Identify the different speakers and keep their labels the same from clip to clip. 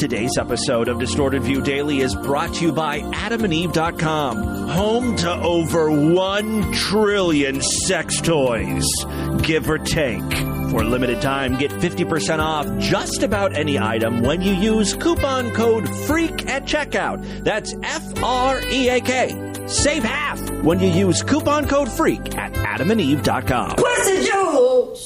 Speaker 1: Today's episode of Distorted View Daily is brought to you by AdamandEve.com, home to over 1 trillion sex toys, give or take. For a limited time, get 50% off just about any item when you use coupon code FREAK at checkout. That's FREAK. Save half when you use coupon code FREAK at AdamandEve.com.
Speaker 2: Pussy jokes!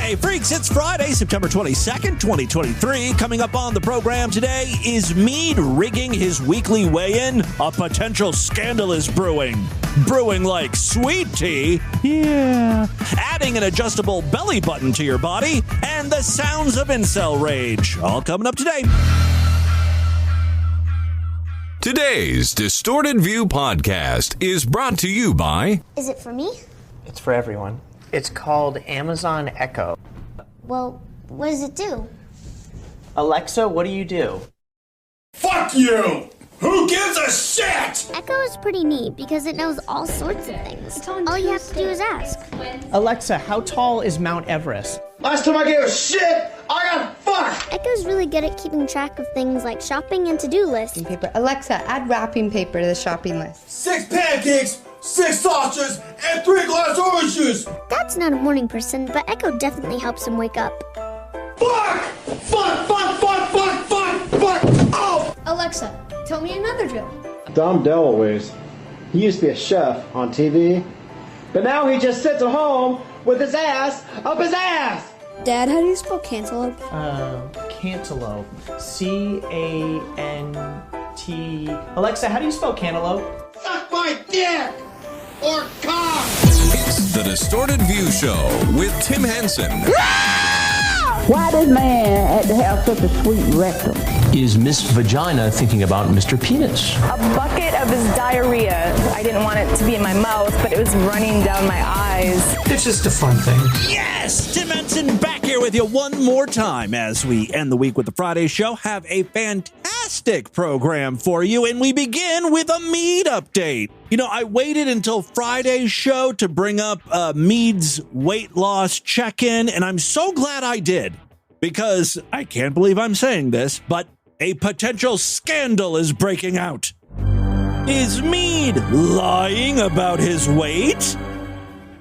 Speaker 1: Hey, freaks, it's Friday, September 22nd, 2023. Coming up on the program today, is Meade rigging his weekly weigh-in? A potential scandal is brewing. Brewing like sweet tea? Yeah. Adding an adjustable belly button to your body? And the sounds of incel rage. All coming up today.
Speaker 3: Today's Distorted View podcast is brought to you by...
Speaker 4: Is it for me?
Speaker 5: It's for everyone. It's called Amazon Echo.
Speaker 4: Well, what does it do?
Speaker 5: Alexa, what do you do?
Speaker 6: Fuck you! Who gives a shit?
Speaker 4: Echo is pretty neat because it knows all sorts of things. All you have to do is ask.
Speaker 5: Alexa, how tall is Mount Everest?
Speaker 6: Last time I gave a shit, I got fucked!
Speaker 4: Echo's really good at keeping track of things like shopping and to-do lists.
Speaker 7: Paper. Alexa, add wrapping paper to the shopping list.
Speaker 6: 6 pancakes, 6 sausages, and 3 glass orange juice!
Speaker 4: Dad's not a morning person, but Echo definitely helps him wake up.
Speaker 6: Fuck! Fuck, fuck, fuck, fuck, fuck, fuck! Oh!
Speaker 8: Alexa, tell me another joke.
Speaker 9: Dom DeLuise. He used to be a chef on TV, but now he just sits at home with his ass up his ass!
Speaker 8: Dad, how do you spell cantaloupe?
Speaker 5: Cantaloupe. C-A-N-T... Alexa, how do you spell cantaloupe?
Speaker 6: Suck my dick! Or cock!
Speaker 3: It's the Distorted View Show with Tim Henson.
Speaker 10: Why does man have to have such a sweet rectum?
Speaker 11: Is Miss Vagina thinking about Mr. Penis?
Speaker 12: A bucket of his diarrhea. I didn't want it to be in my mouth, but it was running down my eyes.
Speaker 11: It's just a fun thing.
Speaker 1: Yes! Tim Henson back here with you one more time as we end the week with the Friday show. Have a fantastic program for you, and we begin with a Meade update. You know, I waited until Friday's show to bring up Meade's weight loss check-in, and I'm so glad I did, because I can't believe I'm saying this, but a potential scandal is breaking out. Is Meade lying about his weight?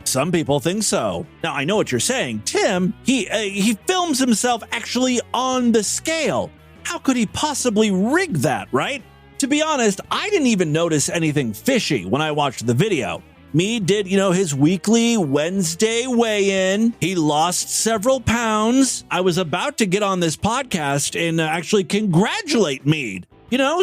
Speaker 1: Some people think so. Now, I know what you're saying. Tim, he films himself actually on the scale. How could he possibly rig that, right? To be honest, I didn't even notice anything fishy when I watched the video. Meade did, his weekly Wednesday weigh-in. He lost several pounds. I was about to get on this podcast and actually congratulate Meade.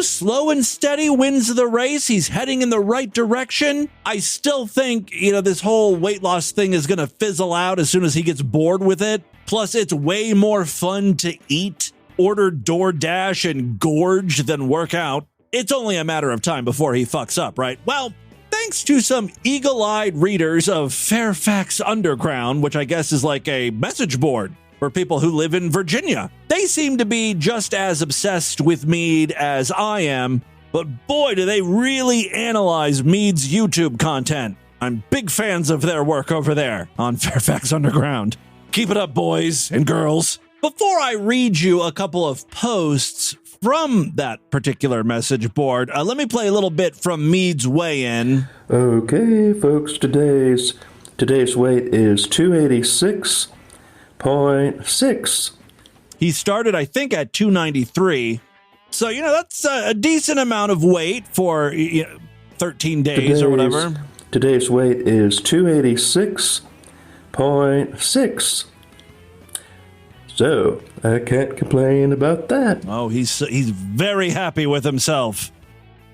Speaker 1: Slow and steady wins the race. He's heading in the right direction. I still think, this whole weight loss thing is going to fizzle out as soon as he gets bored with it. Plus, it's way more fun to eat, order DoorDash, and gorge than work out. It's only a matter of time before he fucks up, right? Well, thanks to some eagle-eyed readers of Fairfax Underground, which I guess is like a message board for people who live in Virginia. They seem to be just as obsessed with Meade as I am, but boy, do they really analyze Meade's YouTube content. I'm big fans of their work over there on Fairfax Underground. Keep it up, boys and girls. Before I read you a couple of posts from that particular message board, let me play a little bit from Meade's weigh-in.
Speaker 13: Okay, folks, today's weight is 286.6.
Speaker 1: He started, I think, at 293. So, that's a decent amount of weight for 13 days or whatever.
Speaker 13: Today's weight is 286.6. So, I can't complain about that.
Speaker 1: Oh, he's very happy with himself.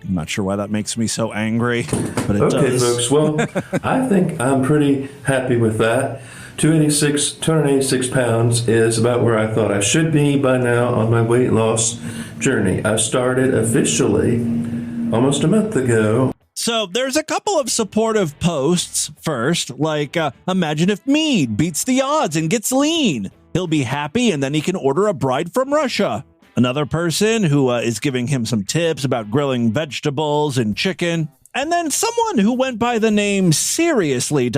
Speaker 1: I'm not sure why that makes me so angry, but it does.
Speaker 13: Okay, folks, well, I think I'm pretty happy with that. 286 pounds is about where I thought I should be by now on my weight loss journey. I started officially almost a month ago.
Speaker 1: So there's a couple of supportive posts first, like, imagine if Meade beats the odds and gets lean. He'll be happy and then he can order a bride from Russia. Another person who is giving him some tips about grilling vegetables and chicken. And then someone who went by the name Seriously ...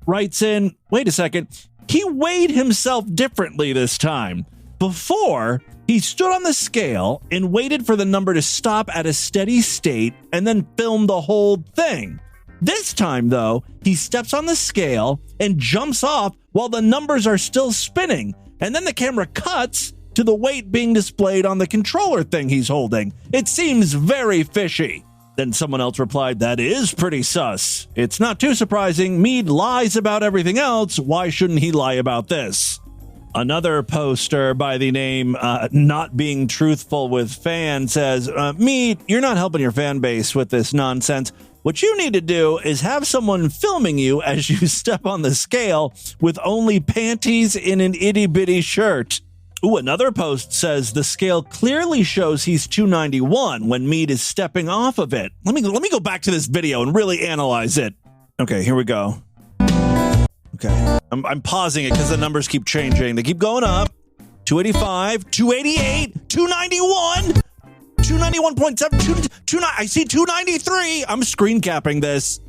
Speaker 1: writes in, wait a second, he weighed himself differently this time. before, he stood on the scale and waited for the number to stop at a steady state and then filmed the whole thing. This time, though, he steps on the scale and jumps off while the numbers are still spinning, and then the camera cuts to the weight being displayed on the controller thing he's holding. It seems very fishy. Then someone else replied, that is pretty sus. It's not too surprising. Meade lies about everything else. Why shouldn't he lie about this? Another poster by the name Not Being Truthful with Fan says, Meade, you're not helping your fan base with this nonsense. What you need to do is have someone filming you as you step on the scale with only panties in an itty-bitty shirt. Ooh, another post says the scale clearly shows he's 291 when Meade is stepping off of it. Let me go back to this video and really analyze it. Okay, here we go. Okay, I'm pausing it because the numbers keep changing. They keep going up. 285, 288, 291, 291.7, I see 293. I'm screen capping this.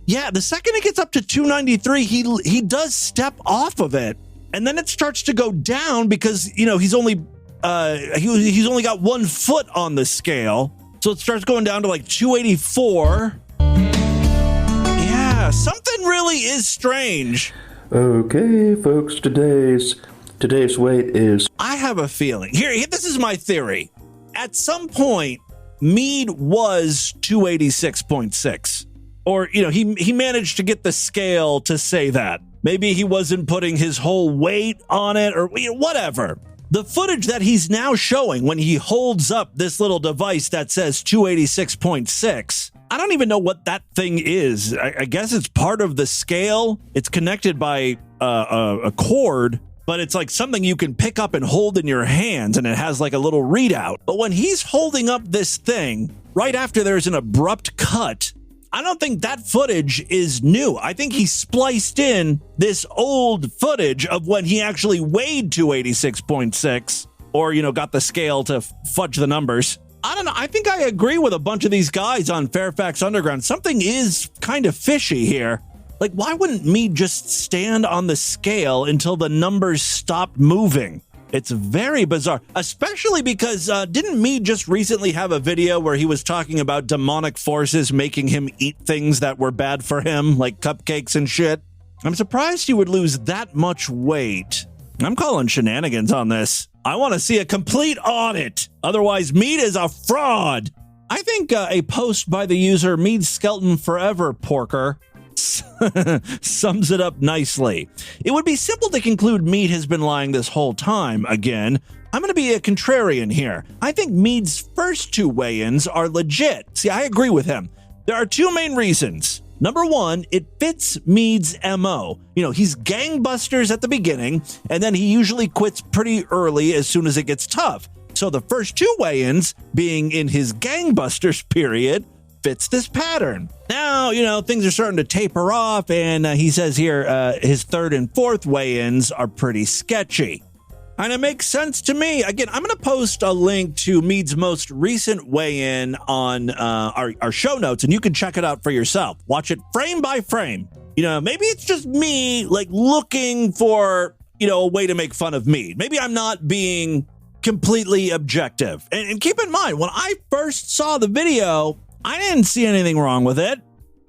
Speaker 1: Yeah, the second it gets up to 293, he does step off of it. And then it starts to go down because, you know, he's only got 1 foot on the scale. So it starts going down to like 284. Yeah, something really is strange.
Speaker 13: Okay, folks, today's weight is...
Speaker 1: I have a feeling. Here, this is my theory. At some point, Meade was 286.6. Or, you know, he managed to get the scale to say that. Maybe he wasn't putting his whole weight on it or whatever. The footage that he's now showing when he holds up this little device that says 286.6, I don't even know what that thing is. I guess it's part of the scale. It's connected by a cord, but it's like something you can pick up and hold in your hands, and it has like a little readout. But when he's holding up this thing, right after there's an abrupt cut, I don't think that footage is new. I think he spliced in this old footage of when he actually weighed 286.6 or, you know, got the scale to fudge the numbers. I don't know. I think I agree with a bunch of these guys on Fairfax Underground. Something is kind of fishy here. Like, why wouldn't Meade just stand on the scale until the numbers stopped moving? It's very bizarre, especially because didn't Meade just recently have a video where he was talking about demonic forces making him eat things that were bad for him, like cupcakes and shit? I'm surprised he would lose that much weight. I'm calling shenanigans on this. I want to see a complete audit. Otherwise, Meade is a fraud. I think a post by the user Meade Skelton Forever Porker sums it up nicely. It would be simple to conclude Meade has been lying this whole time. Again, I'm going to be a contrarian here. I think Meade's first 2 weigh-ins are legit. See, I agree with him. There are 2 main reasons. Number 1, it fits Meade's MO. You know, he's gangbusters at the beginning, and then he usually quits pretty early as soon as it gets tough. So the first 2 weigh-ins, being in his gangbusters period, fits this pattern. Now, you know, things are starting to taper off, and he says here his 3rd and 4th weigh-ins are pretty sketchy. And it makes sense to me. Again, I'm going to post a link to Meade's most recent weigh-in on our show notes, and you can check it out for yourself. Watch it frame by frame. You know, maybe it's just me, like, looking for, you know, a way to make fun of Meade. Maybe I'm not being completely objective. And keep in mind, when I first saw the video, I didn't see anything wrong with it.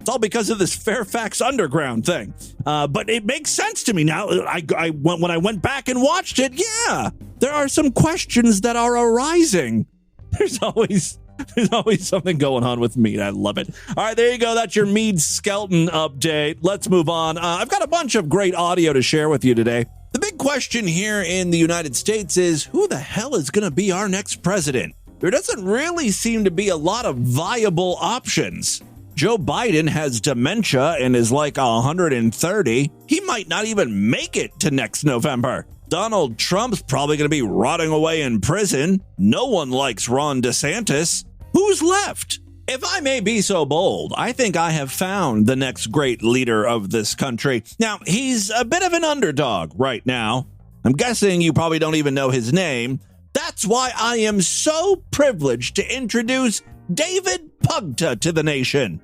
Speaker 1: It's all because of this Fairfax Underground thing. But it makes sense to me now. When I went back and watched it, yeah, there are some questions that are arising. There's always something going on with Meade. I love it. All right, there you go. That's your Meade Skelton update. Let's move on. I've got a bunch of great audio to share with you today. The big question here in the United States is, who the hell is going to be our next president? There doesn't really seem to be a lot of viable options. Joe Biden has dementia and is like 130. He might not even make it to next November. Donald Trump's probably going to be rotting away in prison. No one likes Ron DeSantis. Who's left? If I may be so bold, I think I have found the next great leader of this country. Now, he's a bit of an underdog right now. I'm guessing you probably don't even know his name. That's why I am so privileged to introduce David Pugta to the nation.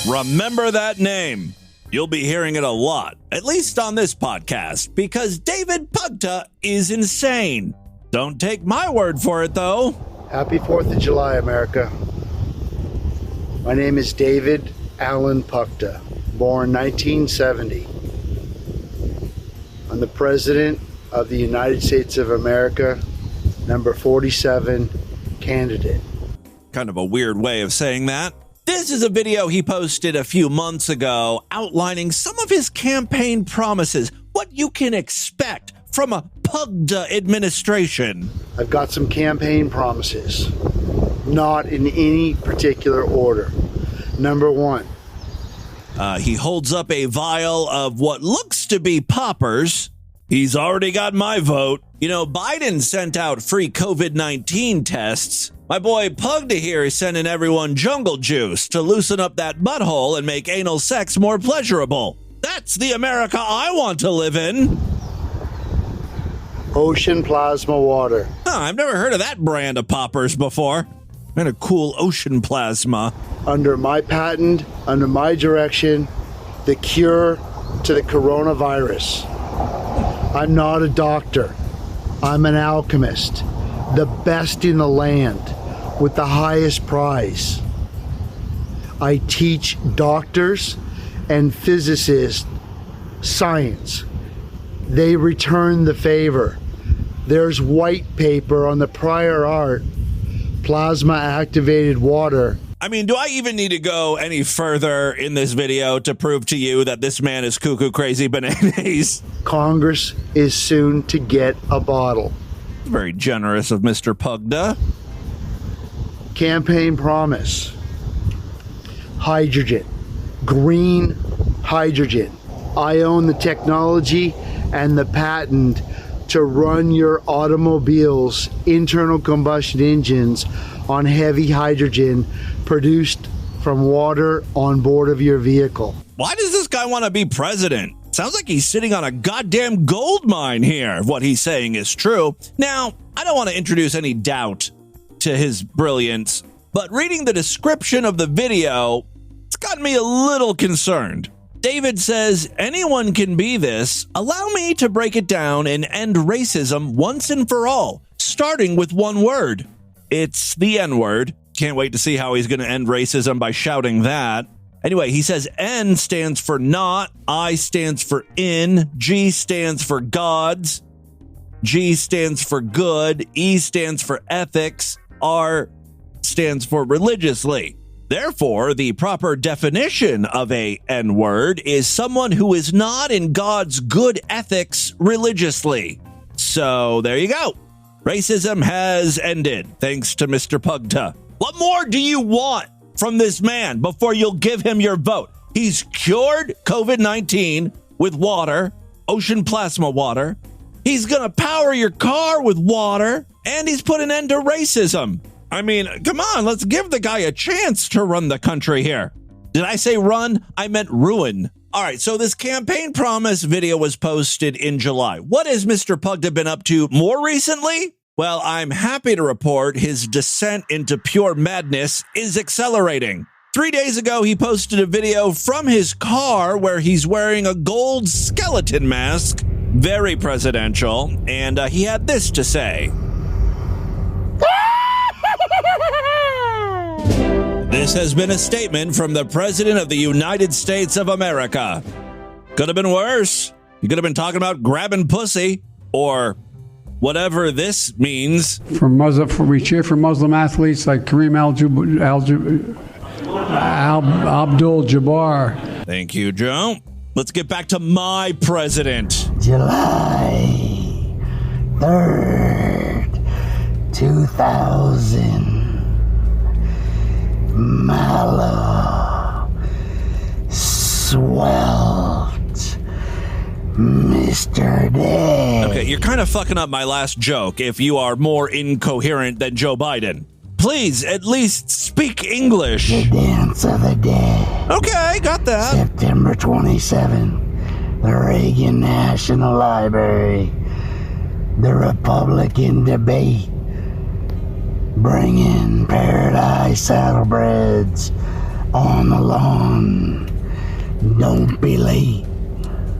Speaker 1: Remember that name. You'll be hearing it a lot, at least on this podcast, because David Pugta is insane. Don't take my word for it, though.
Speaker 2: Happy 4th of July, America. My name is David Allen Pugta, born 1970. I'm the President of the United States of America, number 47 candidate.
Speaker 1: Kind of a weird way of saying that. This is a video he posted a few months ago outlining some of his campaign promises, what you can expect from a Pugta administration.
Speaker 2: I've got some campaign promises, not in any particular order. Number one.
Speaker 1: He holds up a vial of what looks to be poppers. He's already got my vote. You know, Biden sent out free COVID-19 tests. My boy Pugta here is sending everyone jungle juice to loosen up that butthole and make anal sex more pleasurable. That's the America I want to live in.
Speaker 2: Ocean plasma water.
Speaker 1: I've never heard of that brand of poppers before. And a cool ocean plasma.
Speaker 2: Under my patent, under my direction, the cure to the coronavirus. I'm not a doctor. I'm an alchemist. The best in the land with the highest prize. I teach doctors and physicists science. They return the favor. There's white paper on the prior art, plasma activated water.
Speaker 1: I mean, do I even need to go any further in this video to prove to you that this man is cuckoo crazy bananas?
Speaker 2: Congress is soon to get a bottle.
Speaker 1: Very generous of Mr. Pugta.
Speaker 2: Campaign promise. Hydrogen. Green hydrogen. I own the technology and the patent to run your automobile's internal combustion engines on heavy hydrogen produced from water on board of your vehicle.
Speaker 1: Why does this guy want to be president? Sounds like he's sitting on a goddamn gold mine here, if what he's saying is true. Now, I don't want to introduce any doubt to his brilliance, but reading the description of the video, it's gotten me a little concerned. David says, anyone can be this. Allow me to break it down and end racism once and for all, starting with one word. It's the N-word. Can't wait to see how he's going to end racism by shouting that. Anyway, he says N stands for not, I stands for in, G stands for gods, G stands for good, E stands for ethics, R stands for religiously. Therefore, the proper definition of a N-word is someone who is not in God's good ethics religiously. So there you go. Racism has ended, thanks to Mr. Pugta. What more do you want from this man before you'll give him your vote? He's cured COVID-19 with water, ocean plasma water. He's going to power your car with water, and he's put an end to racism. I mean, come on, let's give the guy a chance to run the country here. Did I say run? I meant ruin. All right, so this campaign promise video was posted in July. What has Mr. Pugta been up to more recently? Well, I'm happy to report his descent into pure madness is accelerating. 3 days ago, he posted a video from his car where he's wearing a gold skeleton mask, very presidential, and he had this to say. This has been a statement from the President of the United States of America. Could have been worse. He could have been talking about grabbing pussy or whatever this means.
Speaker 14: We cheer for Muslim athletes like Kareem Abdul-Jabbar.
Speaker 1: Thank you, Joe. Let's get back to my president.
Speaker 15: July 3rd, 2000. Mallow, Swelt, Mr. Day.
Speaker 1: Okay, you're kind of fucking up my last joke if you are more incoherent than Joe Biden. Please, at least speak English.
Speaker 15: The dance of the day.
Speaker 1: Okay, got that.
Speaker 15: September 27, the Reagan National Library. The Republican debate. Bring in Paradise Saddlebreds on the lawn. Don't believe.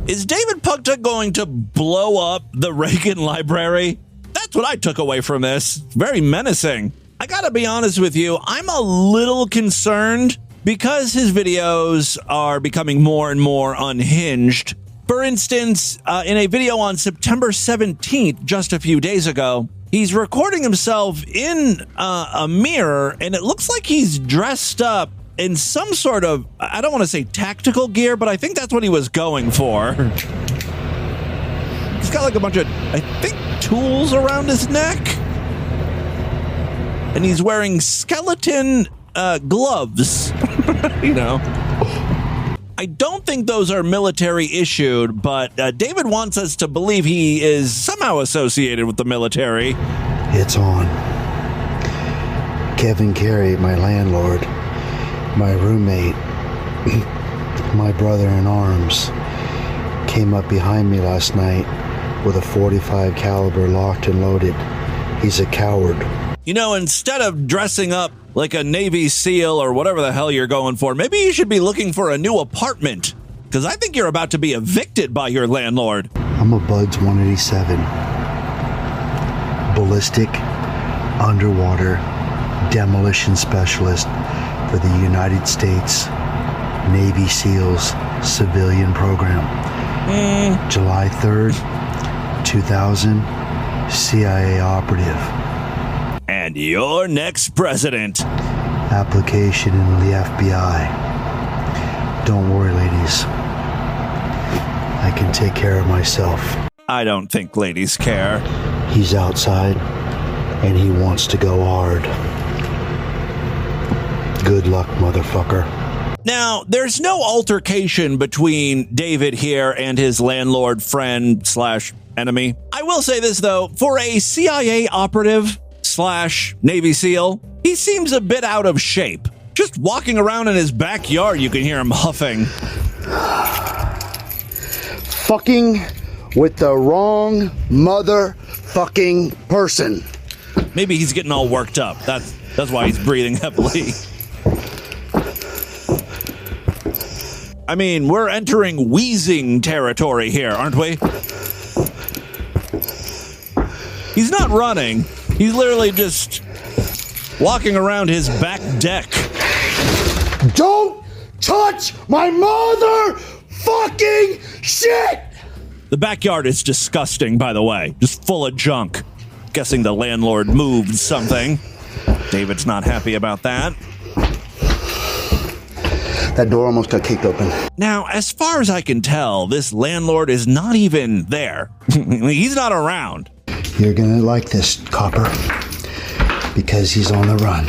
Speaker 1: Is David Pugta going to blow up the Reagan Library? That's what I took away from this. Very menacing. I gotta be honest with you, I'm a little concerned because his videos are becoming more and more unhinged. For instance, in a video on September 17th, just a few days ago, he's recording himself in a mirror, and it looks like he's dressed up in some sort of, I don't want to say tactical gear, but I think that's what he was going for. He's got like a bunch of, I think, tools around his neck. And he's wearing skeleton gloves, you know. I don't think those are military issued, but David wants us to believe he is somehow associated with the military.
Speaker 2: It's on. Kevin Carey, my landlord, my roommate, my brother-in-arms, came up behind me last night with a .45 caliber locked and loaded. He's a coward.
Speaker 1: You know, instead of dressing up like a Navy SEAL or whatever the hell you're going for, maybe you should be looking for a new apartment, because I think you're about to be evicted by your landlord.
Speaker 2: I'm a Buds 187. Ballistic, underwater, demolition specialist for the United States Navy SEALs civilian program. July 3rd, 2000, CIA operative.
Speaker 1: And your next president.
Speaker 2: Application in the FBI. Don't worry, ladies. I can take care of myself.
Speaker 1: I don't think ladies care.
Speaker 2: He's outside, and he wants to go hard. Good luck, motherfucker.
Speaker 1: Now, there's no altercation between David here and his landlord friend / enemy. I will say this, though. For a CIA operative / Navy SEAL, he seems a bit out of shape. Just walking around in his backyard, you can hear him huffing.
Speaker 2: Fucking with the wrong motherfucking person.
Speaker 1: Maybe he's getting all worked up. That's why he's breathing heavily. I mean, we're entering wheezing territory here, aren't we? He's not running. He's literally just walking around his back deck.
Speaker 6: Don't touch my motherfucking shit!
Speaker 1: The backyard is disgusting, by the way. Just full of junk. Guessing the landlord moved something. David's not happy about that.
Speaker 2: That door almost got kicked open.
Speaker 1: Now, as far as I can tell, this landlord is not even there. He's not around.
Speaker 2: You're gonna like this, copper, because he's on the run.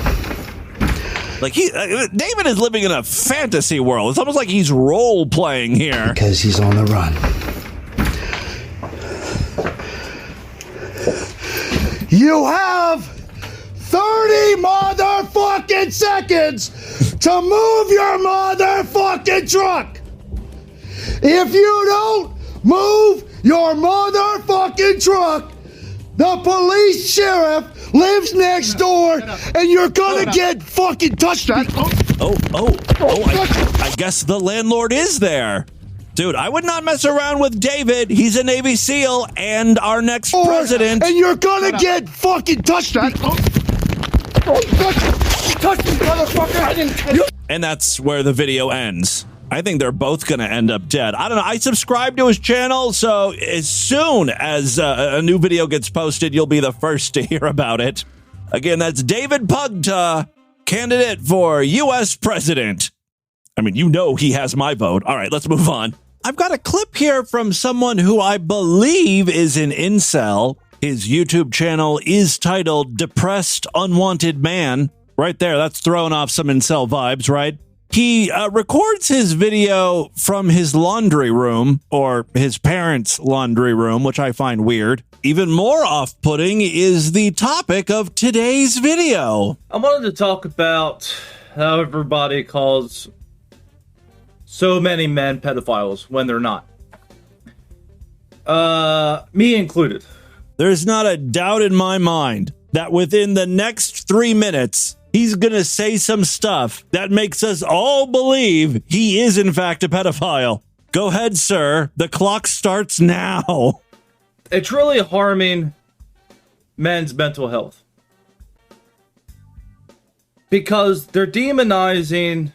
Speaker 1: Like David is living in a fantasy world. It's almost like he's role-playing here.
Speaker 2: Because he's on the run.
Speaker 6: You have 30 motherfucking seconds to move your motherfucking truck. If you don't move your motherfucking truck, the police sheriff lives next door, and you're gonna get fucking touched.
Speaker 1: I guess the landlord is there. Dude, I would not mess around with David. He's a Navy SEAL and our next president.
Speaker 6: And you're gonna get fucking touched. Touch me, motherfucker.
Speaker 1: And that's where the video ends. I think they're both going to end up dead. I don't know. I subscribe to his channel, so as soon as a new video gets posted, you'll be the first to hear about it. Again, that's David Pugta, candidate for U.S. president. I mean, you know he has my vote. All right, let's move on. I've got a clip here from someone who I believe is an incel. His YouTube channel is titled Depressed Unwanted Man. Right there, that's throwing off some incel vibes, right? He records his video from his laundry room, or his parents' laundry room, which I find weird. Even more off-putting is the topic of today's video.
Speaker 16: I wanted to talk about how everybody calls so many men pedophiles when they're not. Me included.
Speaker 1: There's not a doubt in my mind that within the next 3 minutes, he's going to say some stuff that makes us all believe he is, in fact, a pedophile. Go ahead, sir. The clock starts now.
Speaker 16: It's really harming men's mental health. Because they're demonizing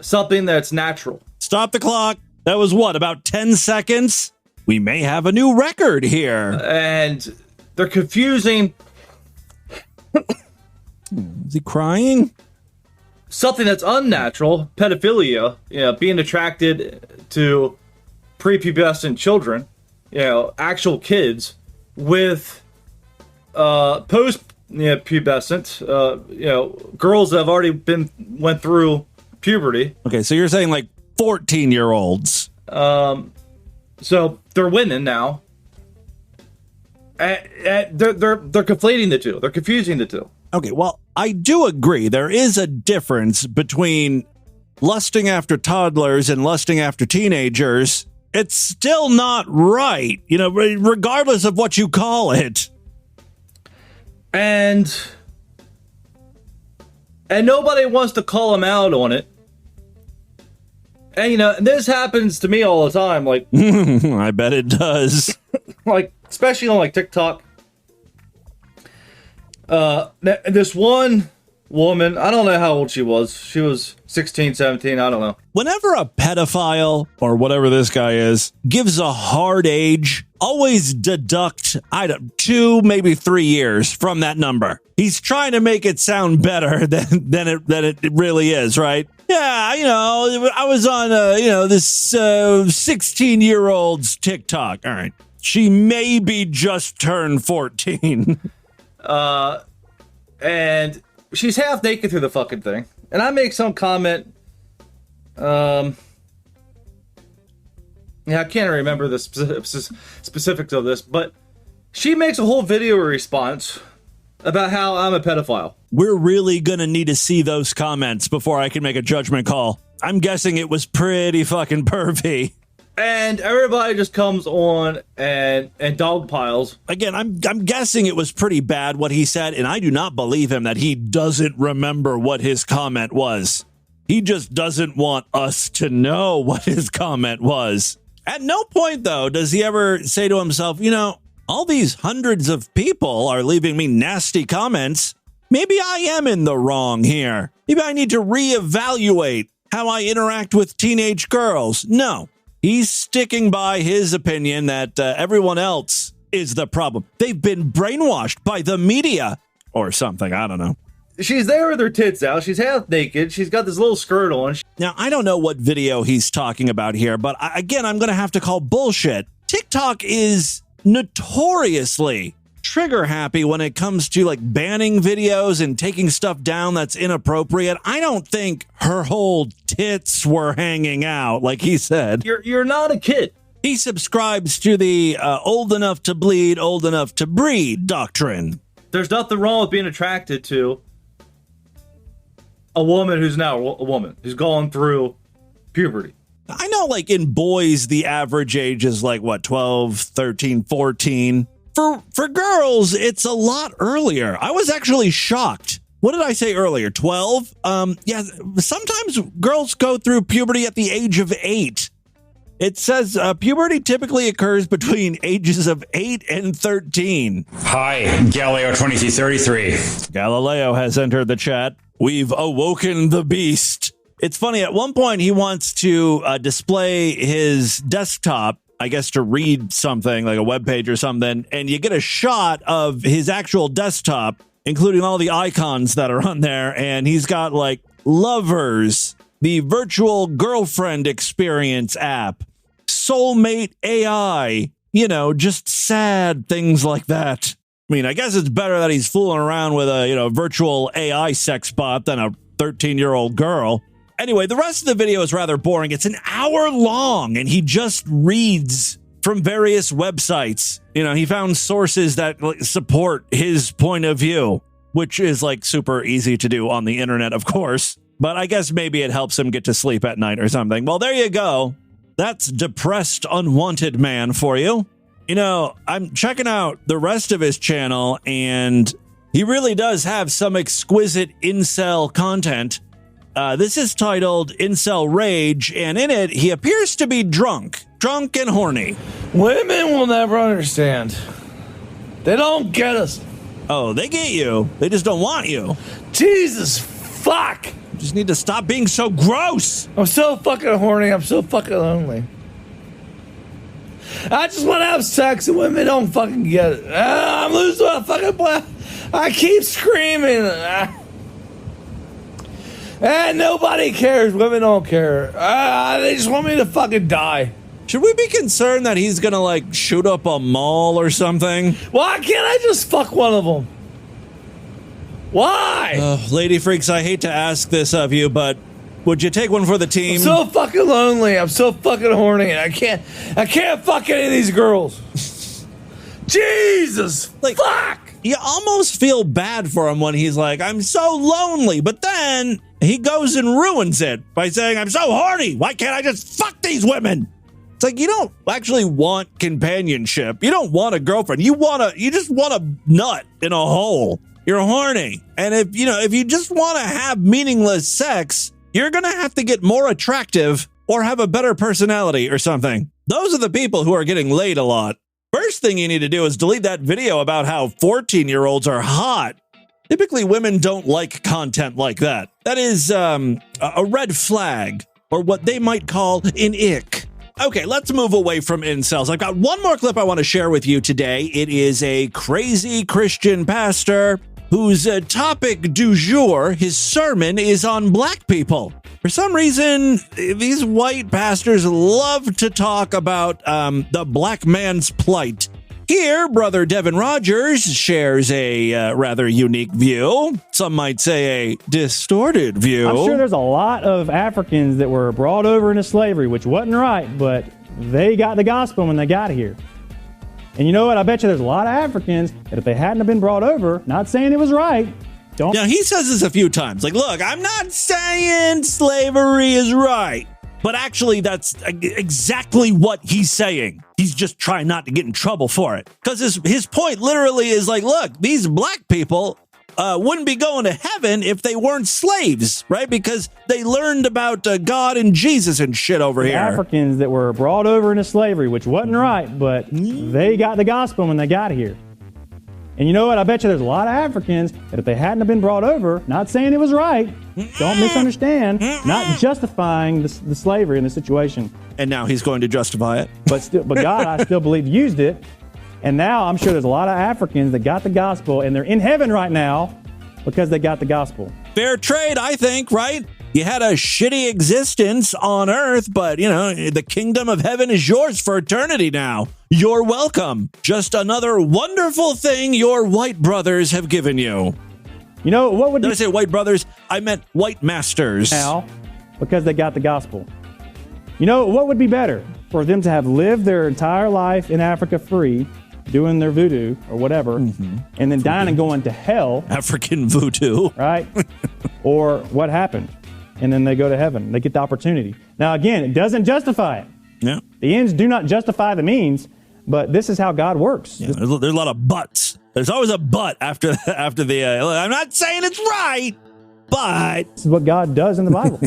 Speaker 16: something that's natural.
Speaker 1: Stop the clock. That was what, about 10 seconds? We may have a new record here.
Speaker 16: And they're confusing.
Speaker 1: Is he crying?
Speaker 16: Something that's unnatural, pedophilia, being attracted to prepubescent children, actual kids, with post-pubescent, girls that have already went through puberty.
Speaker 1: Okay, so you're saying like 14-year-olds.
Speaker 16: So they're women now. They're conflating the two. They're confusing the two.
Speaker 1: Okay, well, I do agree. There is a difference between lusting after toddlers and lusting after teenagers. It's still not right, regardless of what you call it.
Speaker 16: And nobody wants to call them out on it. And, this happens to me all the time. Like,
Speaker 1: I bet it does.
Speaker 16: Like, especially on, TikTok. This one woman, I don't know how old she was. She was 16, 17, I don't know.
Speaker 1: Whenever a pedophile, or whatever this guy is, gives a hard age, always deduct 2, maybe 3 years from that number. He's trying to make it sound better than it really is, right? Yeah, I was on, this 16-year-old's TikTok. All right. She maybe just turned 14.
Speaker 16: And she's half naked through the fucking thing. And I make some comment. I can't remember the specifics of this, but she makes a whole video response about how I'm a pedophile.
Speaker 1: We're really going to need to see those comments before I can make a judgment call. I'm guessing it was pretty fucking pervy.
Speaker 16: And everybody just comes on and dogpiles.
Speaker 1: Again, I'm guessing it was pretty bad what he said, and I do not believe him that he doesn't remember what his comment was. He just doesn't want us to know what his comment was. At no point, though, does he ever say to himself, all these hundreds of people are leaving me nasty comments. Maybe I am in the wrong here. Maybe I need to reevaluate how I interact with teenage girls. No. He's sticking by his opinion that everyone else is the problem. They've been brainwashed by the media or something. I don't know.
Speaker 16: She's there with her tits out. She's half naked. She's got this little skirt on.
Speaker 1: Now, I don't know what video he's talking about here, but again, I'm going to have to call bullshit. TikTok is notoriously trigger happy when it comes to banning videos and taking stuff down that's inappropriate. I don't think her whole tits were hanging out like he said.
Speaker 16: You're not a kid.
Speaker 1: He subscribes to the old enough to bleed, old enough to breed doctrine.
Speaker 16: There's nothing wrong with being attracted to a woman who's now a woman who's gone through puberty.
Speaker 1: I know in boys the average age is 12, 13, 14. For girls, it's a lot earlier. I was actually shocked. What did I say earlier? 12? Yeah, sometimes girls go through puberty at the age of 8. It says puberty typically occurs between ages of 8 and 13.
Speaker 17: Hi, Galileo 2333.
Speaker 1: Galileo has entered the chat. We've awoken the beast. It's funny, at one point he wants to display his desktop, I guess to read something like a web page or something, and you get a shot of his actual desktop, including all the icons that are on there, and he's got Lovers, the virtual girlfriend experience app, Soulmate AI, just sad things like that. I mean, I guess it's better that he's fooling around with a virtual AI sex bot than a 13-year-old girl. Anyway, the rest of the video is rather boring. It's an hour long, and he just reads from various websites. He found sources that support his point of view, which is super easy to do on the internet, of course. But I guess maybe it helps him get to sleep at night or something. Well, there you go. That's depressed, unwanted man for you. I'm checking out the rest of his channel, and He really does have some exquisite incel content. This is titled Incel Rage, and in it, he appears to be drunk and horny.
Speaker 18: Women will never understand. They don't get us.
Speaker 1: Oh, they get you. They just don't want you.
Speaker 18: Jesus fuck.
Speaker 1: You just need to stop being so gross.
Speaker 18: I'm so fucking horny. I'm so fucking lonely. I just want to have sex and women don't fucking get it. I'm losing my fucking breath. I keep screaming. And nobody cares. Women don't care. They just want me to fucking die.
Speaker 1: Should we be concerned that he's gonna, like, shoot up a mall or something?
Speaker 18: Why can't I just fuck one of them? Why?
Speaker 1: Lady Freaks, I hate to ask this of you, but would you take one for the team?
Speaker 18: I'm so fucking lonely. I'm so fucking horny. I can't fuck any of these girls. Jesus,
Speaker 1: like, fuck. You almost feel bad for him when he's like, I'm so lonely, but then he goes and ruins it by saying, I'm so horny. Why can't I just fuck these women? It's like, you don't actually want companionship. You don't want a girlfriend. You just want a nut in a hole. You're horny. And if you just want to have meaningless sex, you're going to have to get more attractive or have a better personality or something. Those are the people who are getting laid a lot. First thing you need to do is delete that video about how 14-year-olds are hot. Typically, women don't like content like that. That is a red flag, or what they might call an ick. Okay, let's move away from incels. I've got one more clip I want to share with you today. It is a crazy Christian pastor whose topic du jour, his sermon, is on black people. For some reason, these white pastors love to talk about the black man's plight. Here, Brother Devin Rogers shares a rather unique view. Some might say a distorted view.
Speaker 19: I'm sure there's a lot of Africans that were brought over into slavery, which wasn't right, but they got the gospel when they got here. And you know what? I bet you there's a lot of Africans that if they hadn't have been brought over, not saying it was right, don't.
Speaker 1: Now, he says this a few times. Like, look, I'm not saying slavery is right. But actually, that's exactly what he's saying. He's just trying not to get in trouble for it. Because his point literally is like, look, these black people wouldn't be going to heaven if they weren't slaves, right? Because they learned about God and Jesus and shit over here.
Speaker 19: Africans that were brought over into slavery, which wasn't right, but they got the gospel when they got here. And you know what? I bet you there's a lot of Africans that if they hadn't have been brought over, not saying it was right, don't misunderstand, not justifying the slavery in the situation.
Speaker 1: And now he's going to justify it.
Speaker 19: But God, I still believe, used it. And now I'm sure there's a lot of Africans that got the gospel and they're in heaven right now because they got the gospel.
Speaker 1: Fair trade, I think, right? You had a shitty existence on earth, but, the kingdom of heaven is yours for eternity now. You're welcome. Just another wonderful thing your white brothers have given you.
Speaker 19: You know, what would...
Speaker 1: Did I say white brothers? I meant white masters.
Speaker 19: Now, because they got the gospel. You know, what would be better? For them to have lived their entire life in Africa free, doing their voodoo or whatever, and then dying and going to hell.
Speaker 1: African voodoo.
Speaker 19: Right? Or what happened? And then they go to heaven. They get the opportunity. Now, again, it doesn't justify it.
Speaker 1: Yeah.
Speaker 19: The ends do not justify the means, but this is how God works.
Speaker 1: Yeah, there's a lot of buts. There's always a but after the. I'm not saying it's right, but
Speaker 19: this is what God does in the Bible.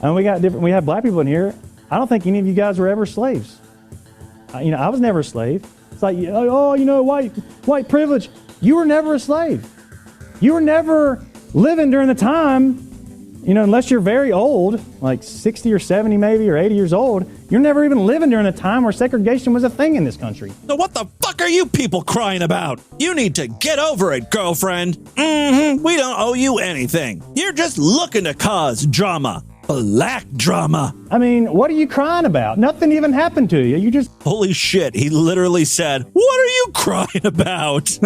Speaker 19: And we have black people in here. I don't think any of you guys were ever slaves. I was never a slave. It's like, white privilege. You were never a slave. You were never living during the time. Unless you're very old, like 60 or 70 maybe, or 80 years old, you're never even living during a time where segregation was a thing in this country.
Speaker 1: So what the fuck are you people crying about? You need to get over it, girlfriend. We don't owe you anything. You're just looking to cause drama. Black drama.
Speaker 19: I mean, what are you crying about? Nothing even happened to you. You just...
Speaker 1: Holy shit, he literally said, what are you crying about?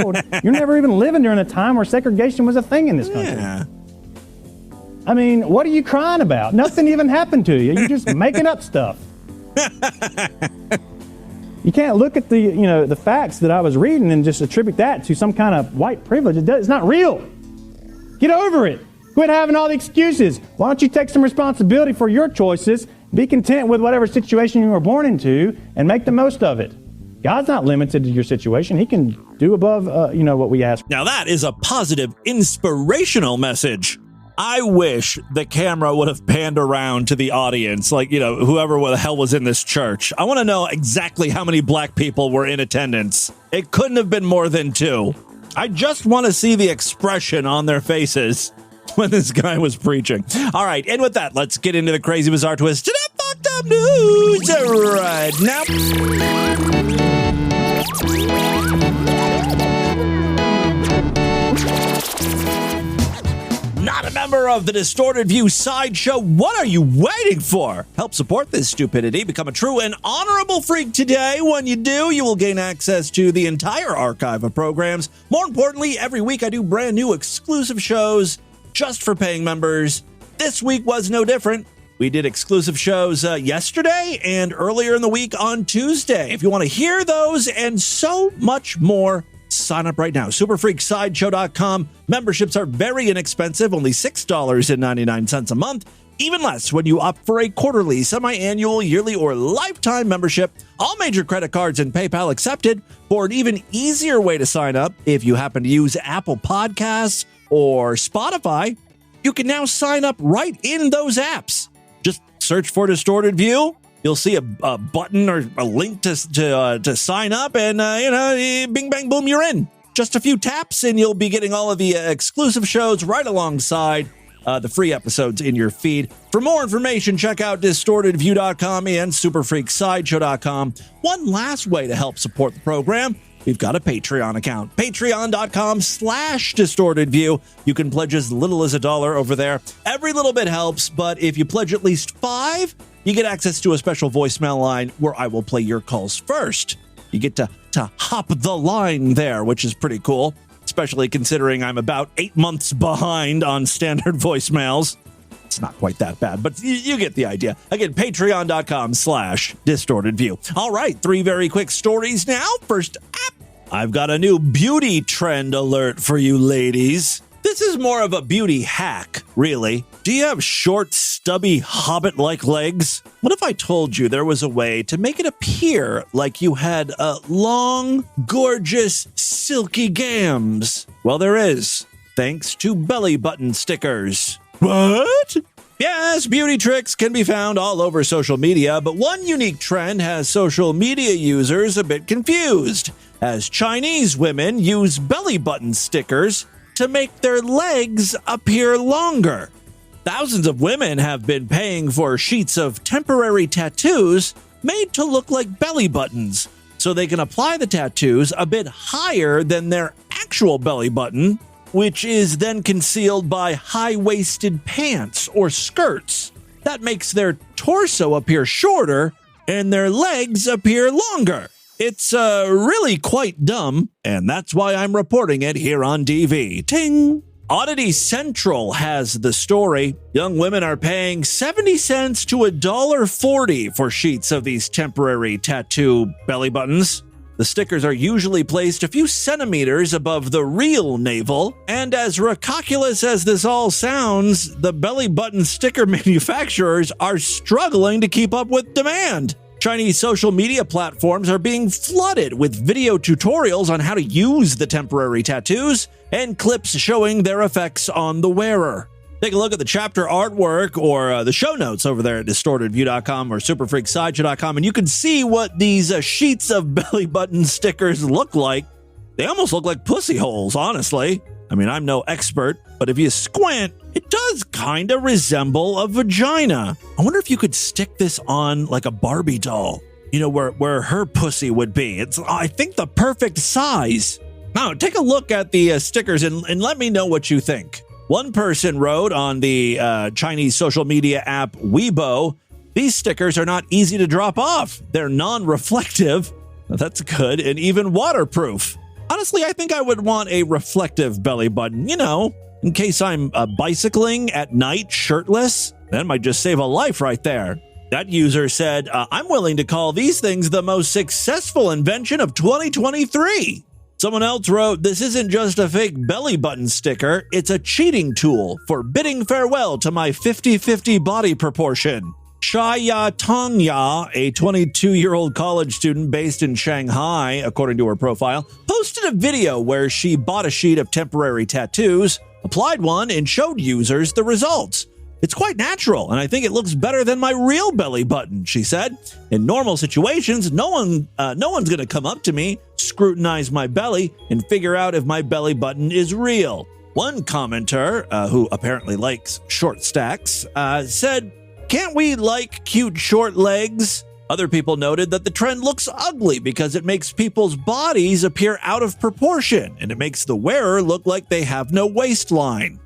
Speaker 19: You're never even living during a time where segregation was a thing in this country.
Speaker 1: Yeah.
Speaker 19: I mean, what are you crying about? Nothing even happened to you. You're just making up stuff. You can't look at the facts that I was reading and just attribute that to some kind of white privilege. It's not real. Get over it. Quit having all the excuses. Why don't you take some responsibility for your choices, be content with whatever situation you were born into, and make the most of it. God's not limited to your situation. He can do above, what we ask.
Speaker 1: Now that is a positive, inspirational message. I wish the camera would have panned around to the audience, like, whoever the hell was in this church. I want to know exactly how many black people were in attendance. It couldn't have been more than 2. I just want to see the expression on their faces when this guy was preaching. All right, and with that, let's get into the crazy, bizarre twist to the fucked up news right now. Not a member of the Distorted View Sideshow? What are you waiting for? Help support this stupidity. Become a true and honorable freak today. When you do, you will gain access to the entire archive of programs. More importantly, every week I do brand new exclusive shows just for paying members. This week was no different. We did exclusive shows yesterday and earlier in the week on Tuesday. If you want to hear those and so much more, sign up right now. Superfreaksideshow.com. Memberships are very inexpensive, only $6.99 a month. Even less when you opt for a quarterly, semi-annual, yearly, or lifetime membership. All major credit cards and PayPal accepted. For an even easier way to sign up, if you happen to use Apple Podcasts or Spotify, you can now sign up right in those apps. Just search for Distorted View. You'll see a button or a link to sign up, and bing, bang, boom, you're in. Just a few taps, and you'll be getting all of the exclusive shows right alongside the free episodes in your feed. For more information, check out DistortedView.com and SuperFreakSideshow.com. One last way to help support the program, we've got a Patreon account. Patreon.com/DistortedView. You can pledge as little as $1 over there. Every little bit helps, but if you pledge at least $5, you get access to a special voicemail line where I will play your calls first. You get to hop the line there, which is pretty cool, especially considering I'm about 8 months behind on standard voicemails. It's not quite that bad, but you get the idea. Again, patreon.com/DistortedView. All right, 3 very quick stories now. First up, I've got a new beauty trend alert for you ladies. This is more of a beauty hack, really. Do you have short, stubby, hobbit-like legs? What if I told you there was a way to make it appear like you had long, gorgeous, silky gams? Well, there is, thanks to belly button stickers. What? Yes, beauty tricks can be found all over social media, but one unique trend has social media users a bit confused, as Chinese women use belly button stickers to make their legs appear longer. Thousands of women have been paying for sheets of temporary tattoos made to look like belly buttons, so they can apply the tattoos a bit higher than their actual belly button, which is then concealed by high-waisted pants or skirts. That makes their torso appear shorter and their legs appear longer. It's really quite dumb, and that's why I'm reporting it here on DV. Ting! Oddity Central has the story. Young women are paying 70 cents to $1.40 for sheets of these temporary tattoo belly buttons. The stickers are usually placed a few centimeters above the real navel, and as ridiculous as this all sounds, the belly button sticker manufacturers are struggling to keep up with demand. Chinese social media platforms are being flooded with video tutorials on how to use the temporary tattoos and clips showing their effects on the wearer. Take a look at the chapter artwork or the show notes over there at DistortedView.com or SuperFreakSideshow.com, and you can see what these sheets of belly button stickers look like. They almost look like pussy holes, honestly. I mean, I'm no expert, but if you squint, it does kind of resemble a vagina. I wonder if you could stick this on like a Barbie doll, where her pussy would be. It's, I think, the perfect size. Now, take a look at the stickers and let me know what you think. One person wrote on the Chinese social media app Weibo, "These stickers are not easy to drop off. They're non-reflective." That's good, and even waterproof. Honestly, I think I would want a reflective belly button, in case I'm bicycling at night shirtless. That might just save a life right there. That user said, "I'm willing to call these things the most successful invention of 2023. Someone else wrote, "This isn't just a fake belly button sticker, it's a cheating tool for bidding farewell to my 50-50 body proportion." Chaya Tongya, a 22-year-old college student based in Shanghai, according to her profile, posted a video where she bought a sheet of temporary tattoos, applied one, and showed users the results. It's quite natural, and I think it looks better than my real belly button, she said. In normal situations, no one's going to come up to me, scrutinize my belly, and figure out if my belly button is real. One commenter, who apparently likes short stacks, said, "Can't we like cute short legs?" Other people noted that the trend looks ugly because it makes people's bodies appear out of proportion, and it makes the wearer look like they have no waistline.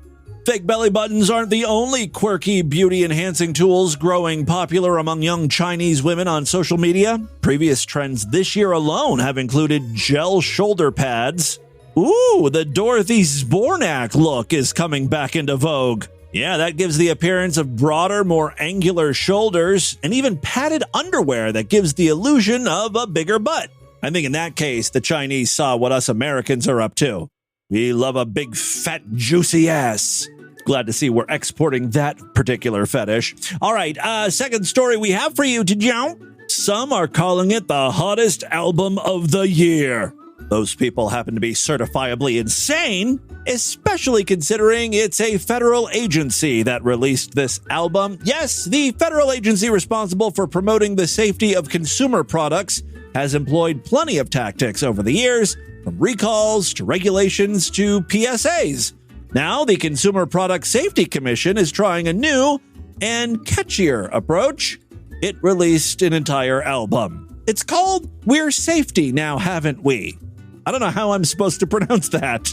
Speaker 1: Fake belly buttons aren't the only quirky beauty-enhancing tools growing popular among young Chinese women on social media. Previous trends this year alone have included gel shoulder pads. Ooh, the Dorothy Zbornak look is coming back into vogue. Yeah, that gives the appearance of broader, more angular shoulders, and even padded underwear that gives the illusion of a bigger butt. I think in that case, the Chinese saw what us Americans are up to. We love a big, fat, juicy ass. Glad to see we're exporting that particular fetish. All right, second story we have for you today. Some are calling it the hottest album of the year. Those people happen to be certifiably insane, especially considering it's a federal agency that released this album. Yes, the federal agency responsible for promoting the safety of consumer products has employed plenty of tactics over the years, from recalls to regulations to PSAs. Now, the Consumer Product Safety Commission is trying a new and catchier approach. It released an entire album. It's called We're Safety Now, Haven't We? I don't know how I'm supposed to pronounce that.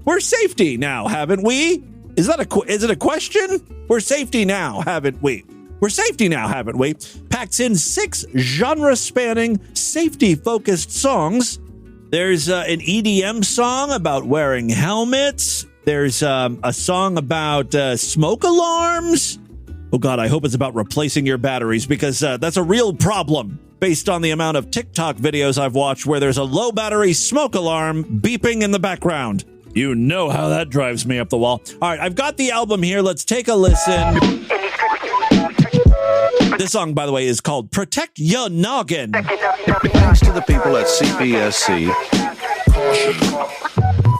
Speaker 1: We're safety now, haven't we? Is it a question? We're safety now, haven't we? We're safety now, haven't we? Packs in 6 genre-spanning, safety-focused songs. There's an EDM song about wearing helmets. There's a song about smoke alarms. Oh, God, I hope it's about replacing your batteries because that's a real problem based on the amount of TikTok videos I've watched where there's a low battery smoke alarm beeping in the background. You know how that drives me up the wall. All right, I've got the album here. Let's take a listen. This song, by the way, is called Protect Your Noggin.
Speaker 20: Thanks to the people at CPSC.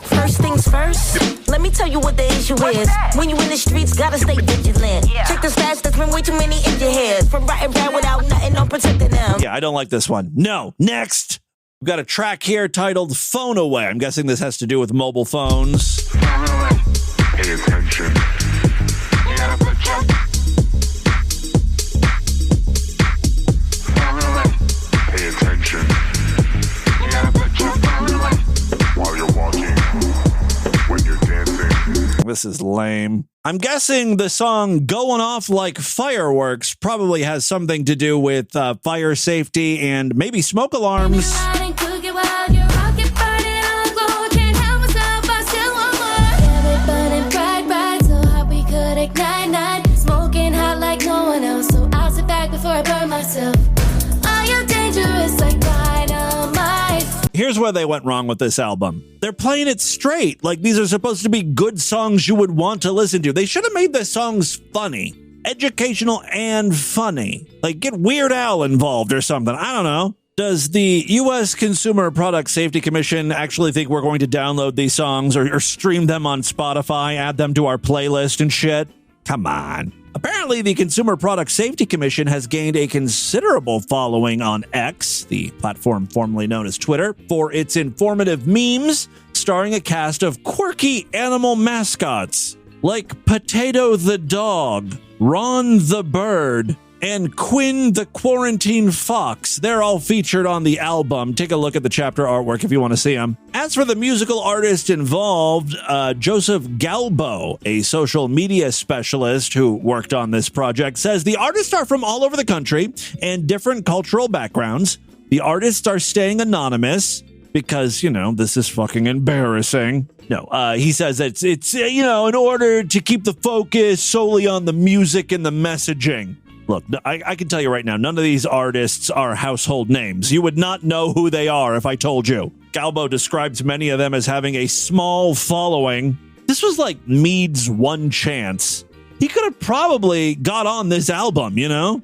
Speaker 21: First things first, let me tell you what the issue is. When you in the streets, gotta stay vigilant. Check the stats, there's been way too many injured heads. From riding around without nothing on protecting them.
Speaker 1: Yeah, I don't like this one. No, next. We've got a track here titled Phone Away. I'm guessing this has to do with mobile phones.
Speaker 20: Pay attention. You gotta put your phone away. Pay attention. You gotta put your phone away. While you're walking, when you're dancing.
Speaker 1: This is lame. I'm guessing the song Going Off Like Fireworks probably has something to do with fire safety and maybe smoke alarms. Here's where they went wrong with this album. They're playing it straight. Like, these are supposed to be good songs you would want to listen to. They should have made the songs funny, educational and funny. Like, get Weird Al involved or something. I don't know. Does the U.S. Consumer Product Safety Commission actually think we're going to download these songs or stream them on Spotify, add them to our playlist and shit? Come on. Apparently, the Consumer Product Safety Commission has gained a considerable following on X, the platform formerly known as Twitter, for its informative memes starring a cast of quirky animal mascots like Potato the Dog, Ron the Bird, and Quinn the Quarantine Fox. They're all featured on the album. Take a look at the chapter artwork if you want to see them. As for the musical artist involved, Joseph Galbo, a social media specialist who worked on this project, says the artists are from all over the country and different cultural backgrounds. The artists are staying anonymous because, you know, this is fucking embarrassing. No, he says it's you know, in order to keep the focus solely on the music and the messaging. Look, I can tell you right now, none of these artists are household names. You would not know who they are if I told you. Galbo describes many of them as having a small following. This was like Meade's one chance. He could have probably got on this album, you know?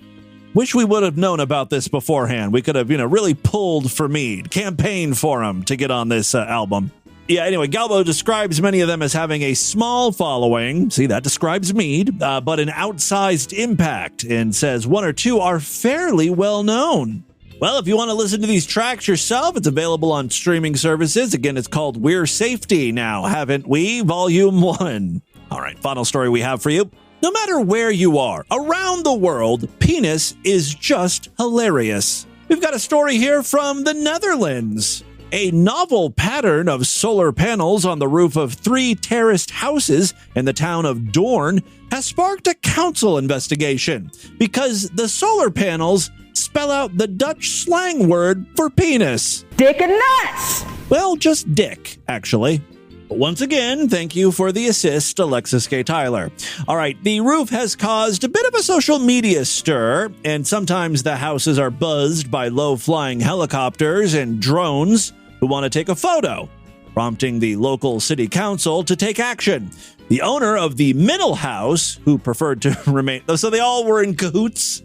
Speaker 1: Wish we would have known about this beforehand. We could have, really pulled for Meade, campaigned for him to get on this album. Yeah, anyway, Galbo describes many of them as having a small following. See, that describes Meade, but an outsized impact, and says one or two are fairly well known. Well, if you want to listen to these tracks yourself, it's available on streaming services. Again, it's called We're Safety Now, Haven't We? Volume 1. All right, final story we have for you. No matter where you are around the world, penis is just hilarious. We've got a story here from the Netherlands. A novel pattern of solar panels on the roof of 3 terraced houses in the town of Doorn has sparked a council investigation because the solar panels spell out the Dutch slang word for penis.
Speaker 10: Dick and nuts!
Speaker 1: Well, just dick, actually. But once again, thank you for the assist, Alexis K. Tyler. All right, the roof has caused a bit of a social media stir, and sometimes the houses are buzzed by low-flying helicopters and drones who want to take a photo, prompting the local city council to take action. The owner of the middle house, who preferred to remain... So they all were in cahoots.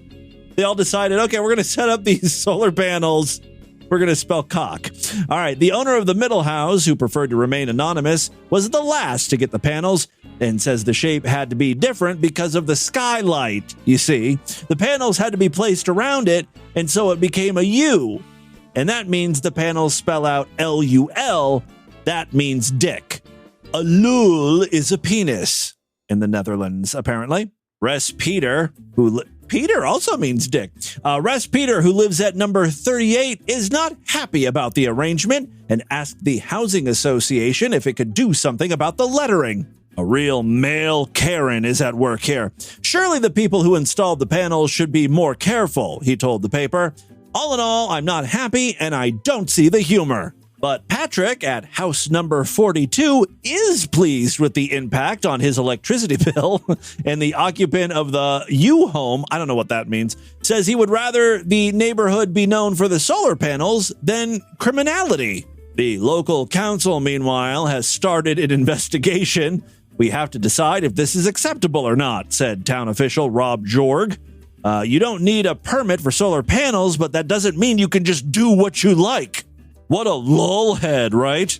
Speaker 1: They all decided, okay, we're going to set up these solar panels. We're going to spell cock. All right, the owner of the middle house, who preferred to remain anonymous, was the last to get the panels and says the shape had to be different because of the skylight. You see, the panels had to be placed around it, and so it became a U. And that means the panels spell out L-U-L. That means dick. A lul is a penis in the Netherlands, apparently. Peter, Peter also means dick. Peter, who lives at number 38, is not happy about the arrangement and asked the housing association if it could do something about the lettering. A real male Karen is at work here. Surely the people who installed the panels should be more careful, he told the paper. All in all, I'm not happy and I don't see the humor. But Patrick at house number 42 is pleased with the impact on his electricity bill, and the occupant of the U home, I don't know what that means, says he would rather the neighborhood be known for the solar panels than criminality. The local council, meanwhile, has started an investigation. We have to decide if this is acceptable or not, said town official Rob Jorg. You don't need a permit for solar panels, but that doesn't mean you can just do what you like. What a lolhead, right?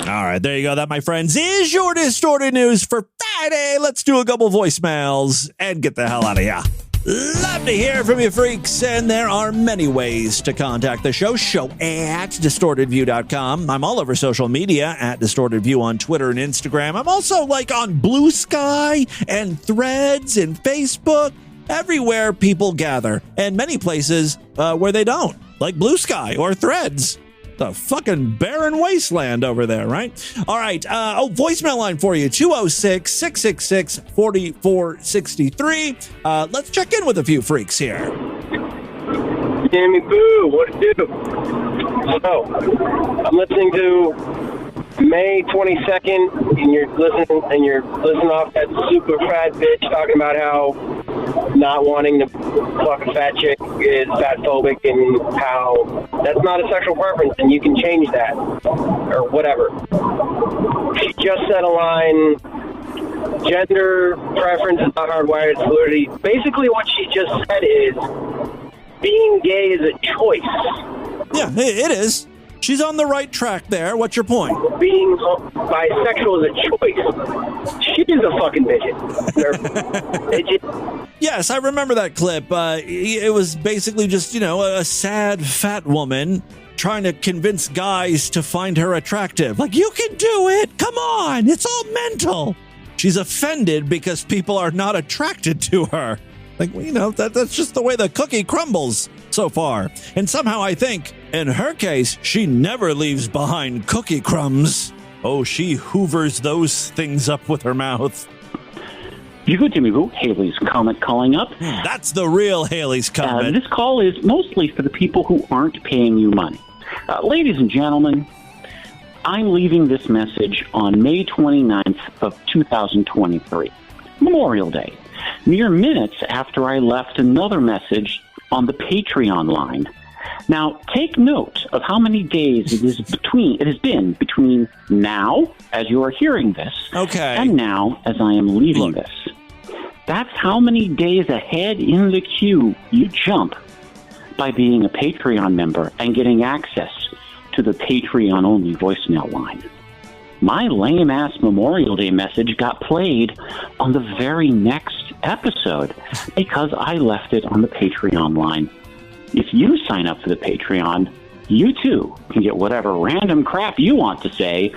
Speaker 1: All right, there you go. That, my friends, is your Distorted News for Friday. Let's do a couple voicemails and get the hell out of here. Love to hear from you, freaks, and there are many ways to contact the show. Show at distortedview.com. I'm all over social media at DistortedView on Twitter and Instagram. I'm also on Blue Sky and Threads and Facebook, everywhere people gather, and many places where they don't, like Blue Sky or Threads. The fucking barren wasteland over there, right? All right. Voicemail line for you, 206-666-4463. Let's check in with a few freaks here.
Speaker 7: Jimmy Boo, what it do? So, I'm listening to May 22nd, and you're listening off that super fat bitch talking about how not wanting to fuck a fat chick is fatphobic and how that's not a sexual preference and you can change that or whatever. She just said a line, gender preference is not hardwired, it's fluidity. Basically what she just said is being gay is a choice.
Speaker 1: Yeah, it is. She's on the right track there. What's your point?
Speaker 7: Being bisexual is a choice. She is a fucking midget.
Speaker 1: Yes, I remember that clip. It was basically just, a sad fat woman trying to convince guys to find her attractive. Like, you can do it. Come on. It's all mental. She's offended because people are not attracted to her. Like, that's just the way the cookie crumbles so far. And somehow I think, in her case, she never leaves behind cookie crumbs. Oh, she hoovers those things up with her mouth.
Speaker 22: You go, Jimmy Boo. Haley's Comet calling up.
Speaker 1: That's the real Haley's Comet.
Speaker 22: This call is mostly for the people who aren't paying you money. Ladies and gentlemen, I'm leaving this message on May 29th of 2023, Memorial Day. Mere minutes after I left another message on the Patreon line. Now, take note of how many days it has been between now, as you are hearing this, and now, as I am leaving this. That's how many days ahead in the queue you jump by being a Patreon member and getting access to the Patreon-only voicemail line. My lame-ass Memorial Day message got played on the very next episode because I left it on the Patreon line. If you sign up for the Patreon, you too can get whatever random crap you want to say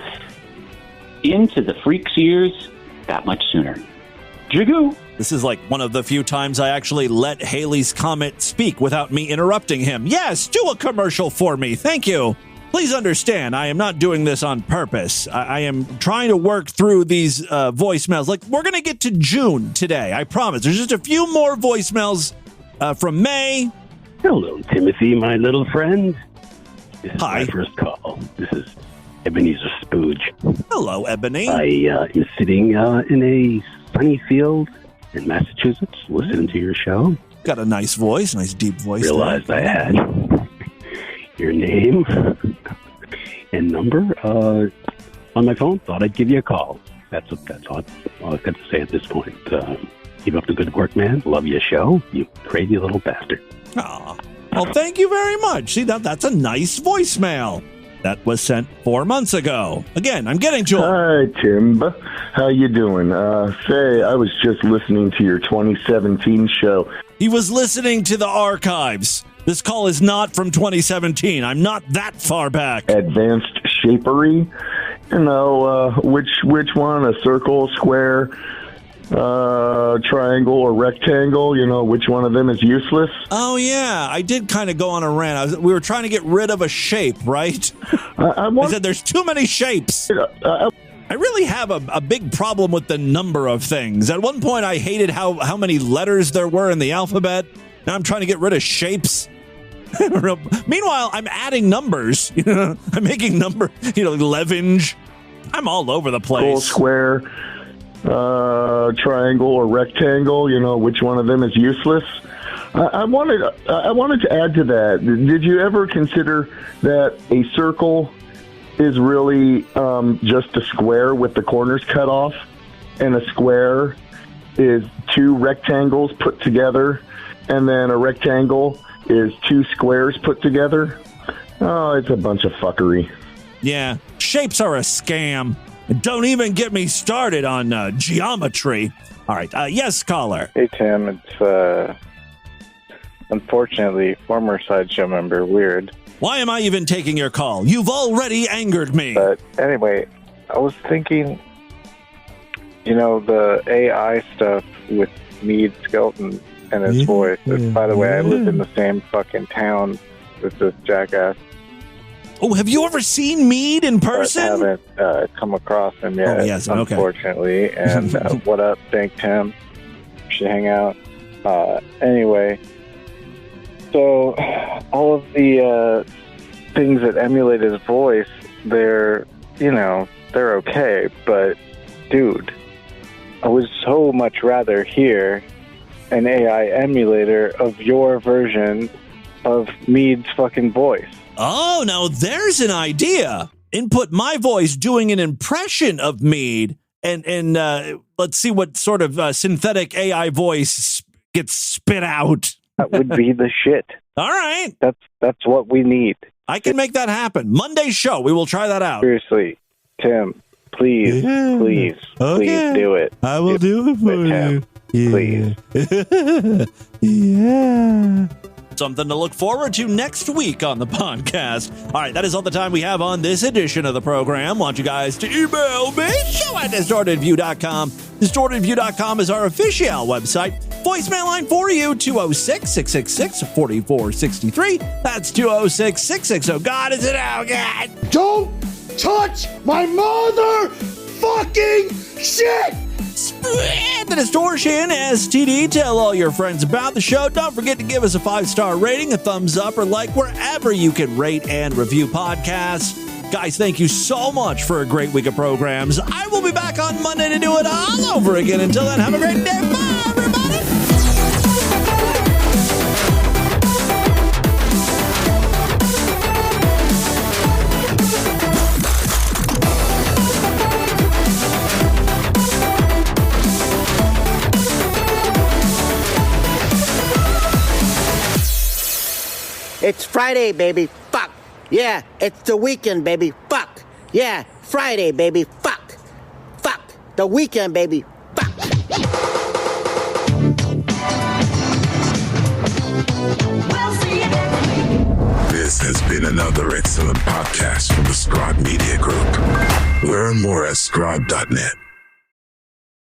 Speaker 22: into the freak's ears that much sooner. Jigoo!
Speaker 1: This is like one of the few times I actually let Haley's comment speak without me interrupting him. Yes, do a commercial for me. Thank you. Please understand, I am not doing this on purpose. I am trying to work through these voicemails. Like, we're going to get to June today, I promise. There's just a few more voicemails from May.
Speaker 4: Hello, Timothy, my little friend. This is
Speaker 1: Hi.
Speaker 4: my first call. This is Ebenezer Spooge.
Speaker 1: Hello, Ebony.
Speaker 4: I am sitting in a sunny field in Massachusetts, listening to your show.
Speaker 1: Got a nice voice, nice deep voice.
Speaker 4: Realized I had your name and number on my phone. Thought I'd give you a call. That's all I've got to say at this point. Keep up the good work, man. Love your show. You crazy little bastard.
Speaker 1: Aw. Well, thank you very much. See, that's a nice voicemail. That was sent 4 months ago. Again, I'm getting to it.
Speaker 9: Hi, Tim. How you doing? Say, I was just listening to your 2017 show.
Speaker 1: He was listening to the archives. This call is not from 2017. I'm not that far back.
Speaker 9: Advanced shapery. You know, which one? A circle, square, triangle, or rectangle? You know, which one of them is useless?
Speaker 1: Oh, yeah. I did kind of go on a rant. We were trying to get rid of a shape, right? I said there's too many shapes. I really have a big problem with the number of things. At one point, I hated how many letters there were in the alphabet. Now I'm trying to get rid of shapes. Meanwhile, I'm adding numbers. I'm making Levinge. I'm all over the place.
Speaker 9: Circle, square, triangle, or rectangle. You know, which one of them is useless? I wanted to add to that. Did you ever consider that a circle is really just a square with the corners cut off, and a square is two rectangles put together, and then a rectangle is two squares put together? Oh, it's a bunch of fuckery.
Speaker 1: Yeah, shapes are a scam. Don't even get me started on geometry. All right, yes, caller.
Speaker 23: Hey, Tim, it's unfortunately former Sideshow member Weird.
Speaker 1: Why am I even taking your call? You've already angered me.
Speaker 23: But anyway, I was thinking, the AI stuff with Meade Skelton and his voice. By the way, I live in the same fucking town with this jackass.
Speaker 1: Oh, have you ever seen Meade in person?
Speaker 23: I haven't come across him yet, unfortunately. And what up, Thank Tim? We should hang out. Anyway, so all of the things that emulate his voice, they're okay. But, dude, I would so much rather hear an AI emulator of your version of Meade's fucking voice.
Speaker 1: Oh, now there's an idea. Input my voice doing an impression of Meade, and let's see what sort of synthetic AI voice gets spit out.
Speaker 23: That would be the shit.
Speaker 1: All right.
Speaker 23: That's what we need.
Speaker 1: I can make that happen. Monday's show, we will try that out.
Speaker 23: Seriously, Tim, please do it.
Speaker 1: I will do it for you.
Speaker 23: Please.
Speaker 1: Yeah. Something to look forward to next week on the podcast. All right, that is all the time we have on this edition of the program. Want you guys to email me, show@distortedview.com. Distortedview.com is our official website. Voicemail line for you, 206-666-4463. That's 206-660. God, is it out, God?
Speaker 6: Don't touch my motherfucking shit!
Speaker 1: Spread the distortion, STD. Tell all your friends about the show. Don't forget to give us a 5-star rating, a thumbs up, or like wherever you can rate and review podcasts. Guys, thank you so much for a great week of programs. I will be back on Monday to do it all over again. Until then, have a great day. Bye, everybody.
Speaker 3: It's Friday, baby. Fuck. Yeah, it's the weekend, baby. Fuck. Yeah, Friday, baby. Fuck. Fuck. The weekend, baby. Fuck.
Speaker 20: This has been another excellent podcast from the Scribe Media Group. Learn more at scribe.net.